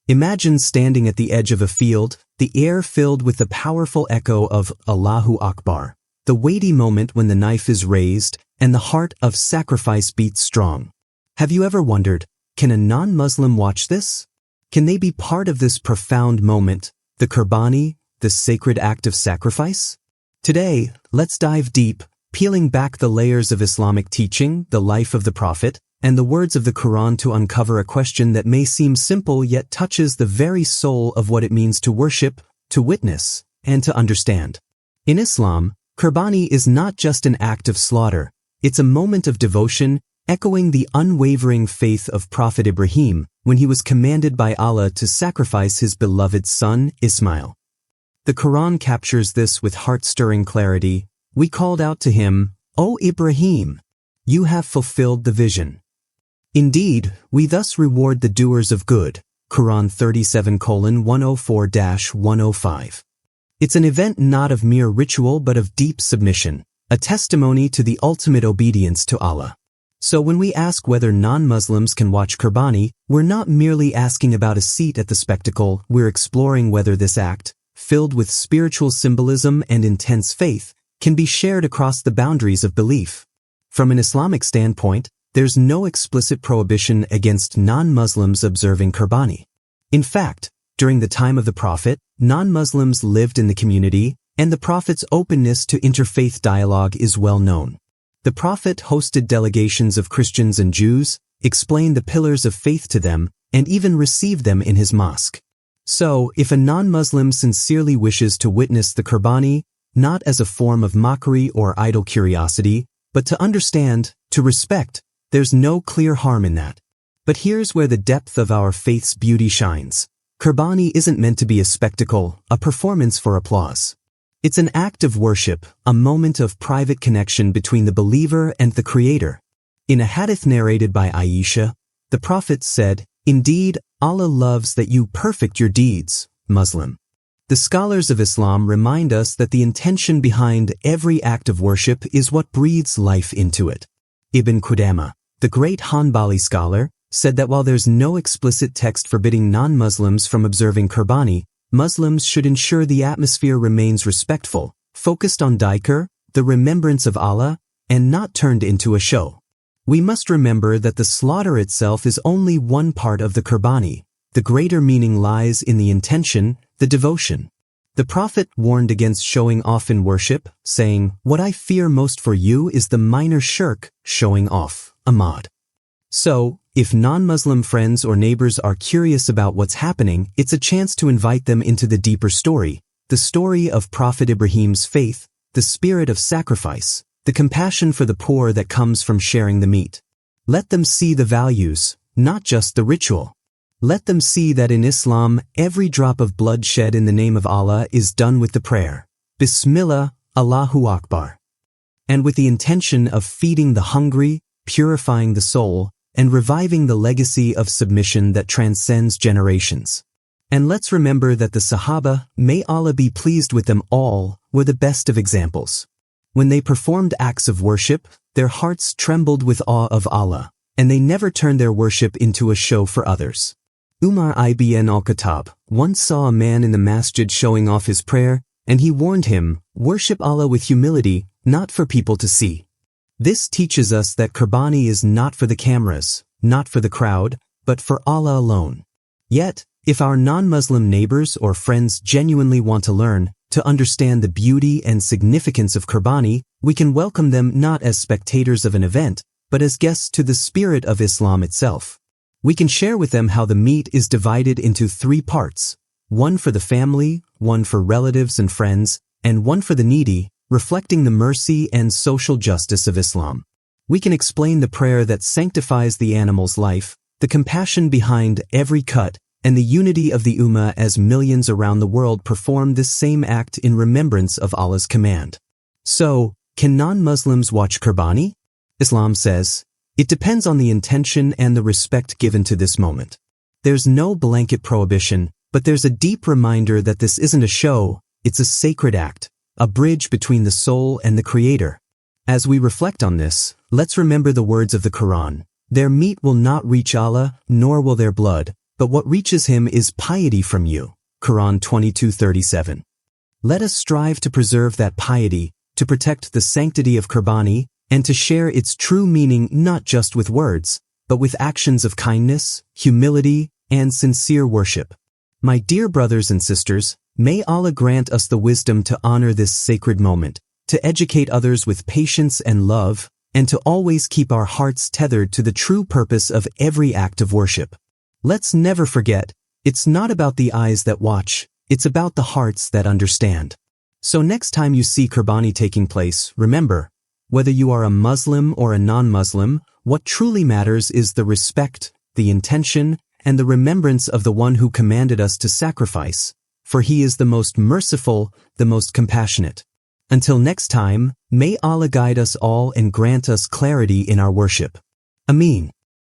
Imagine standing at the edge of a field, the air filled with the powerful echo of Allahu Akbar, the weighty moment when the knife is raised and the heart of sacrifice beats strong. Have you ever wondered, can a non-Muslim watch this? Can they be part of this profound moment, the Qurbani, the sacred act of sacrifice? Today, let's dive deep, peeling back the layers of Islamic teaching, the life of the Prophet, and the words of the Quran to uncover a question that may seem simple yet touches the very soul of what it means to worship, to witness, and to understand. In Islam, Qurbani is not just an act of slaughter, it's a moment of devotion, echoing the unwavering faith of Prophet Ibrahim when he was commanded by Allah to sacrifice his beloved son, Ismail. The Quran captures this with heart-stirring clarity. We called out to him, "O Ibrahim, you have fulfilled the vision." Indeed, we thus reward the doers of good. Quran 37:104-105. It's an event not of mere ritual but of deep submission, a testimony to the ultimate obedience to Allah. So when we ask whether non-Muslims can watch Qurbani, we're not merely asking about a seat at the spectacle, we're exploring whether this act, filled with spiritual symbolism and intense faith, can be shared across the boundaries of belief. From an Islamic standpoint, there's no explicit prohibition against non-Muslims observing Qurbani. In fact, during the time of the Prophet, non-Muslims lived in the community, and the Prophet's openness to interfaith dialogue is well known. The Prophet hosted delegations of Christians and Jews, explained the pillars of faith to them, and even received them in his mosque. So, if a non-Muslim sincerely wishes to witness the Qurbani, not as a form of mockery or idle curiosity, but to understand, to respect, there's no clear harm in that. But here's where the depth of our faith's beauty shines. Qurbani isn't meant to be a spectacle, a performance for applause. It's an act of worship, a moment of private connection between the believer and the Creator. In a hadith narrated by Aisha, the Prophet said, "Indeed, Allah loves that you perfect your deeds, Muslim." The scholars of Islam remind us that the intention behind every act of worship is what breathes life into it. Ibn Qudama, the great Hanbali scholar, said that while there's no explicit text forbidding non-Muslims from observing Qurbani, Muslims should ensure the atmosphere remains respectful, focused on dhikr, the remembrance of Allah, and not turned into a show. We must remember that the slaughter itself is only one part of the Qurbani. The greater meaning lies in the intention, the devotion. The Prophet warned against showing off in worship, saying, "What I fear most for you is the minor shirk, showing off." Ahmad. So, if non-Muslim friends or neighbors are curious about what's happening, it's a chance to invite them into the deeper story, the story of Prophet Ibrahim's faith, the spirit of sacrifice, the compassion for the poor that comes from sharing the meat. Let them see the values, not just the ritual. Let them see that in Islam, every drop of blood shed in the name of Allah is done with the prayer, Bismillah, Allahu Akbar, and with the intention of feeding the hungry, purifying the soul, and reviving the legacy of submission that transcends generations. And let's remember that the Sahaba, may Allah be pleased with them all, were the best of examples. When they performed acts of worship, their hearts trembled with awe of Allah, and they never turned their worship into a show for others. Umar ibn al-Khattab once saw a man in the masjid showing off his prayer, and he warned him, "Worship Allah with humility, not for people to see." This teaches us that Qurbani is not for the cameras, not for the crowd, but for Allah alone. Yet, if our non-Muslim neighbors or friends genuinely want to learn, to understand the beauty and significance of Qurbani, we can welcome them not as spectators of an event, but as guests to the spirit of Islam itself. We can share with them how the meat is divided into 3 parts, one for the family, one for relatives and friends, and one for the needy, reflecting the mercy and social justice of Islam. We can explain the prayer that sanctifies the animal's life, the compassion behind every cut, and the unity of the Ummah as millions around the world perform this same act in remembrance of Allah's command. So, can non-Muslims watch Qurbani? Islam says, it depends on the intention and the respect given to this moment. There's no blanket prohibition, but there's a deep reminder that this isn't a show, it's a sacred act, a bridge between the soul and the Creator. As we reflect on this, let's remember the words of the Quran. Their meat will not reach Allah, nor will their blood, but what reaches him is piety from you. Quran 22:37. Let us strive to preserve that piety, to protect the sanctity of Qurbani, and to share its true meaning not just with words, but with actions of kindness, humility, and sincere worship. My dear brothers and sisters, may Allah grant us the wisdom to honor this sacred moment, to educate others with patience and love, and to always keep our hearts tethered to the true purpose of every act of worship. Let's never forget, it's not about the eyes that watch, it's about the hearts that understand. So next time you see Qurbani taking place, remember, whether you are a Muslim or a non-Muslim, what truly matters is the respect, the intention, and the remembrance of the one who commanded us to sacrifice, for he is the most merciful, the most compassionate. Until next time, may Allah guide us all and grant us clarity in our worship. Ameen.